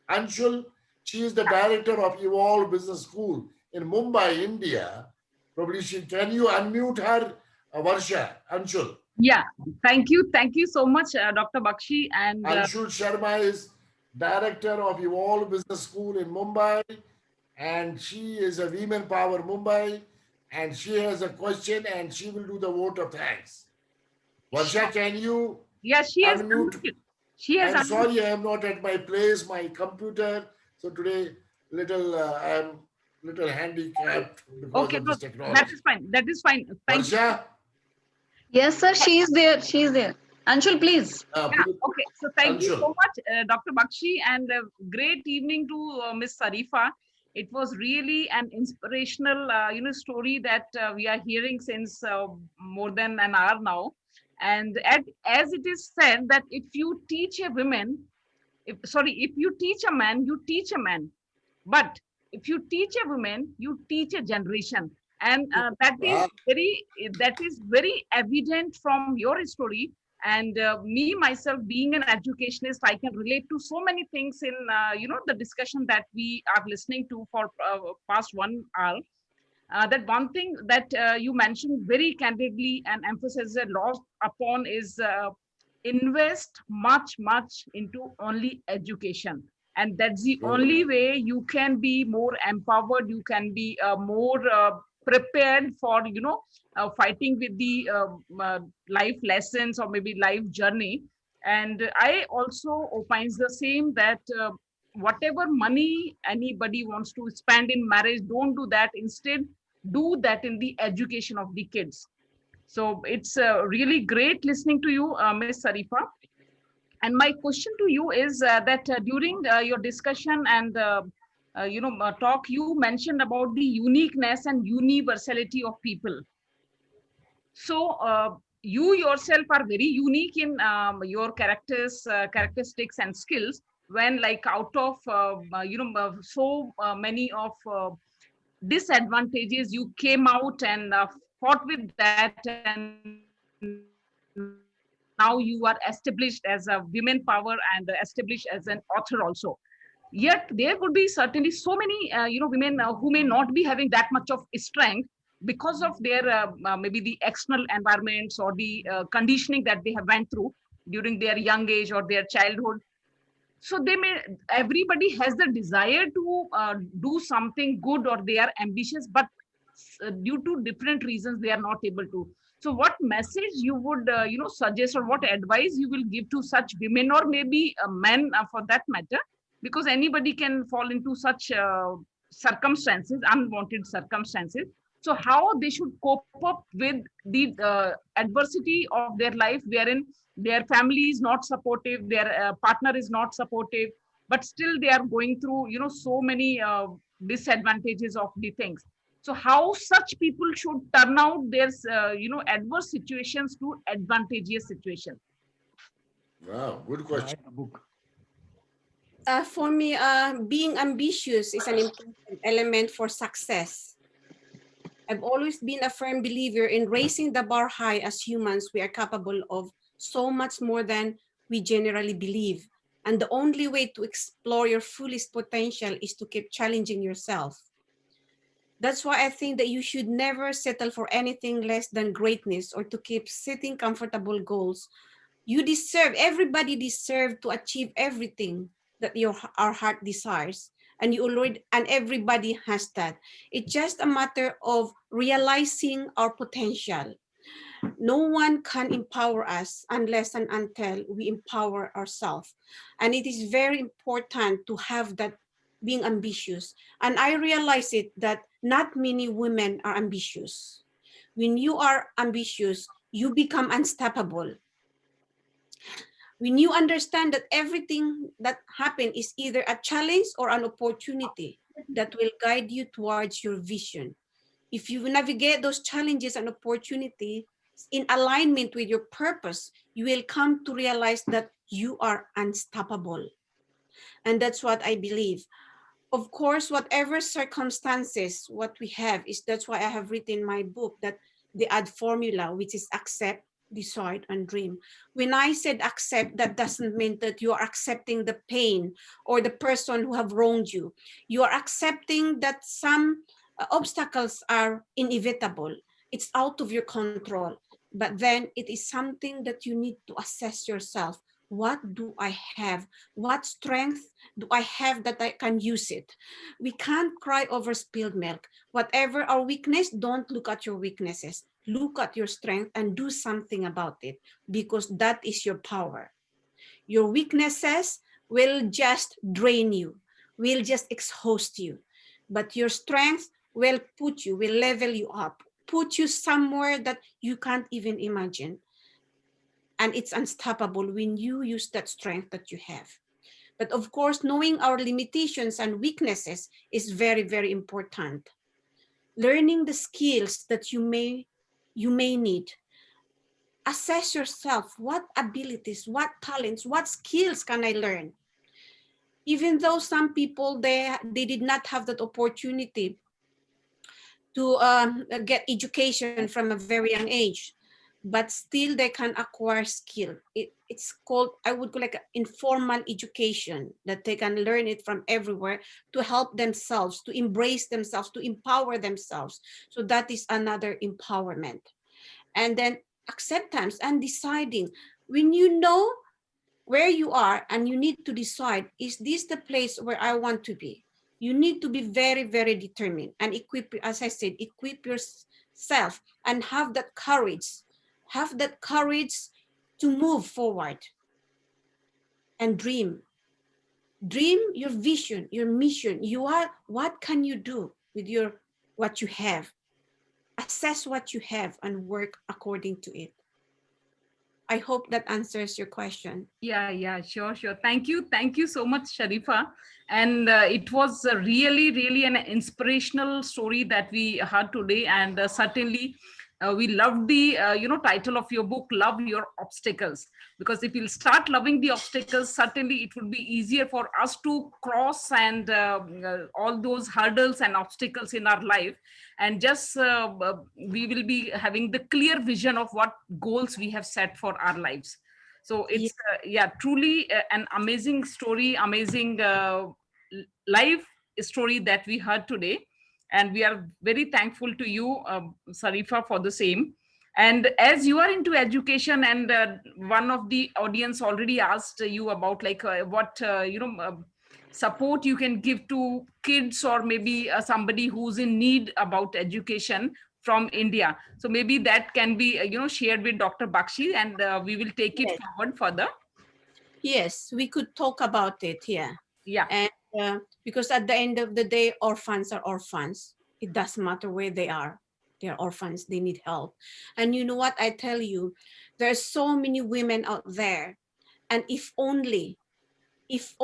Anshul, she is the director of Evolve Business School in Mumbai, India. Probably can you unmute her, Varsha, Anshul? Yeah, thank you so much, Dr. Bakshi. And Anshul Sharma is director of Evolve Business School in Mumbai, and she is a Women Power Mumbai, and she has a question and she will do the vote of thanks. Varsha, can you yeah, she has unmute? unmuted. She has I'm unmuted. sorry, I am not at my place, my computer. So today, I am little handicapped because Okay, of no, this technology. that is fine. That is fine. Thank you. Varsha, Yes, sir. She is there. She is there. Anshul, please. Yeah, okay, so thank you Anshul. so much, Dr. Bakshi, and great evening to Miss Sarifa. It was really an inspirational, story that we are hearing since more than an hour now. And as it is said that if you teach a woman, if you teach a man, you teach a man. But if you teach a woman, you teach a generation, and Wow. that is very evident from your story. And me myself, being an educationist, I can relate to so many things in the discussion that we are listening to for past 1 hour. That one thing that you mentioned very candidly and emphasizes a lot upon is invest much into only education, and that's the only way you can be more empowered, you can be more prepared for fighting with the life lessons or maybe life journey. And I also opines the same that whatever money anybody wants to spend in marriage, don't do that. Instead, do that in the education of the kids. So it's really great listening to you, Ms. Sarifa. And my question to you is that during your discussion and talk, you mentioned about the uniqueness and universality of people. So you yourself are very unique in your characteristics and skills. When like out of so many of disadvantages, you came out and fought with that, and now you are established as a women power and established as an author also. Yet there could be certainly so many women who may not be having that much of strength because of their maybe the external environments or the conditioning that they have went through during their young age or their childhood. So they may, everybody has the desire to do something good, or they are ambitious, but due to different reasons they are not able to. So what message you would suggest, or what advice you will give to such women, or maybe men for that matter, because anybody can fall into such circumstances, unwanted circumstances. So how they should cope up with the adversity of their life, wherein their family is not supportive, their partner is not supportive, but still they are going through so many disadvantages of the things. So how such people should turn out their adverse situations to advantageous situations? Wow, good question. Write a book. For me, being ambitious is an important element for success. I've always been a firm believer in raising the bar high. As humans, we are capable of so much more than we generally believe. And the only way to explore your fullest potential is to keep challenging yourself. That's why I think that you should never settle for anything less than greatness, or to keep setting comfortable goals. You deserve, everybody deserves to achieve everything that our heart desires. And you already, and everybody has that. It's just a matter of realizing our potential. No one can empower us unless and until we empower ourselves. And it is very important to have that, being ambitious. And I realize it that not many women are ambitious. When you are ambitious, you become unstoppable. When you understand that everything that happens is either a challenge or an opportunity that will guide you towards your vision. If you navigate those challenges and opportunity in alignment with your purpose, you will come to realize that you are unstoppable. And that's what I believe. Of course, whatever circumstances, what we have is, that's why I have written in my book that the AD formula, which is accept, decide, and dream. When I said accept, that doesn't mean that you are accepting the pain or the person who have wronged you. You are accepting that some obstacles are inevitable. It's out of your control. But then it is something that you need to assess yourself. What do I have? What strength do I have that I can use it? We can't cry over spilled milk. Whatever our weakness, don't look at your weaknesses. Look at your strength and do something about it, because that is your power. Your weaknesses will just drain you, will just exhaust you. But your strength will put you, will level you up, put you somewhere that you can't even imagine. And it's unstoppable when you use that strength that you have. But of course, knowing our limitations and weaknesses is very, very important. Learning the skills that you may need. Assess yourself. What abilities, what talents, what skills can I learn? Even though some people, they did not have that opportunity to get education from a very young age, but still they can acquire skill. It's called, I would call, like informal education, that they can learn it from everywhere to help themselves, to embrace themselves, to empower themselves. So that is another empowerment. And then acceptance and deciding. When you know where you are and you need to decide, is this the place where I want to be? You need to be very, very determined and equip, as I said, equip yourself and have that courage. Have that courage to move forward and dream. Dream your vision, your mission. You are, what can you do with what you have? Assess what you have and work according to it. I hope that answers your question. Yeah, sure. Thank you so much, Sarifa. And it was really an inspirational story that we heard today. And certainly, we loved the title of your book, "Love Your Obstacles." Because if you'll start loving the obstacles, certainly it would be easier for us to cross and all those hurdles and obstacles in our life. And just we will be having the clear vision of what goals we have set for our lives. So it's truly an amazing story, amazing life story that we heard today, and we are very thankful to you, Sarifa, for the same. And as you are into education, and one of the audience already asked you about like what support you can give to kids, or maybe somebody who's in need about education from India. So maybe that can be shared with Dr. Bakshi, and we will take it forward further. Yes, we could talk about it. Yeah. And because at the end of the day, orphans are orphans. It doesn't matter where they are. They're orphans. They need help. And you know what? I tell you, there are so many women out there. And if only each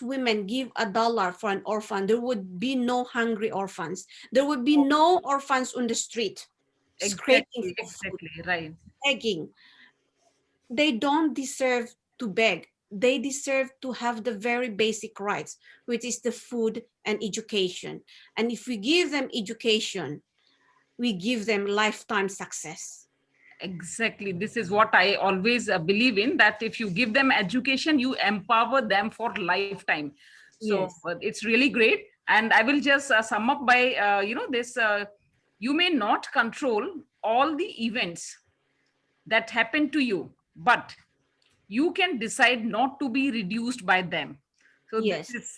woman give $1 for an orphan, there would be no hungry orphans. There would be no orphans on the street, scraping for food, right, begging. They don't deserve to beg. They deserve to have the very basic rights, which is the food and education. And if we give them education, we give them lifetime success. Exactly. This is what I always believe in, that if you give them education, you empower them for lifetime. So it's really great. And I will just sum up by, this, you may not control all the events that happen to you, but you can decide not to be reduced by them. So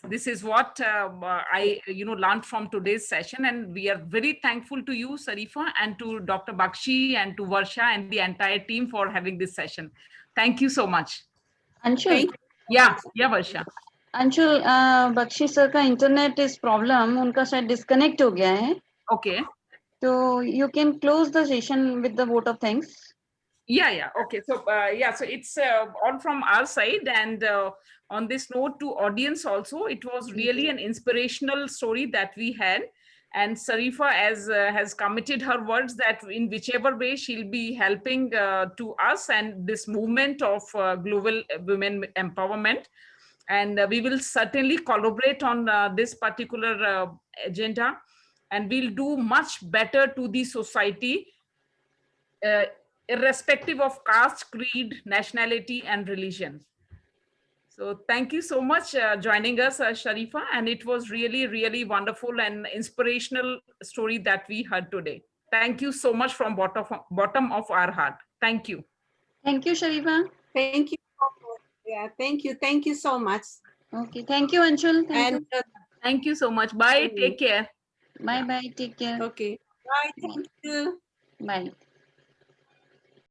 this is what I learned from today's session, and we are very thankful to you, Sarifa, and to Dr. Bakshi and to Varsha and the entire team for having this session. Thank you so much. Anshul. Yeah, Varsha. Anshul Bakshi sir का internet is problem, उनका शायद disconnect हो गया है. Okay. So you can close the session with the vote of thanks. Yeah. Okay. So so it's all from our side, and on this note to audience also, it was really an inspirational story that we had. And Sarifa has committed her words that in whichever way she'll be helping to us and this movement of global women empowerment. And we will certainly collaborate on this particular agenda, and we'll do much better to the society, irrespective of caste, creed, nationality, and religion. So thank you so much joining us, Sarifa, and it was really, really wonderful and inspirational story that we heard today. Thank you so much from bottom of our heart. Thank you. Thank you, Sarifa. Thank you. Yeah, thank you. Thank you so much. Okay, thank you, Anshul. Thank And you. Thank you so much. Bye. Take care. Bye bye. Take care. okay. Bye. Thank you. Bye.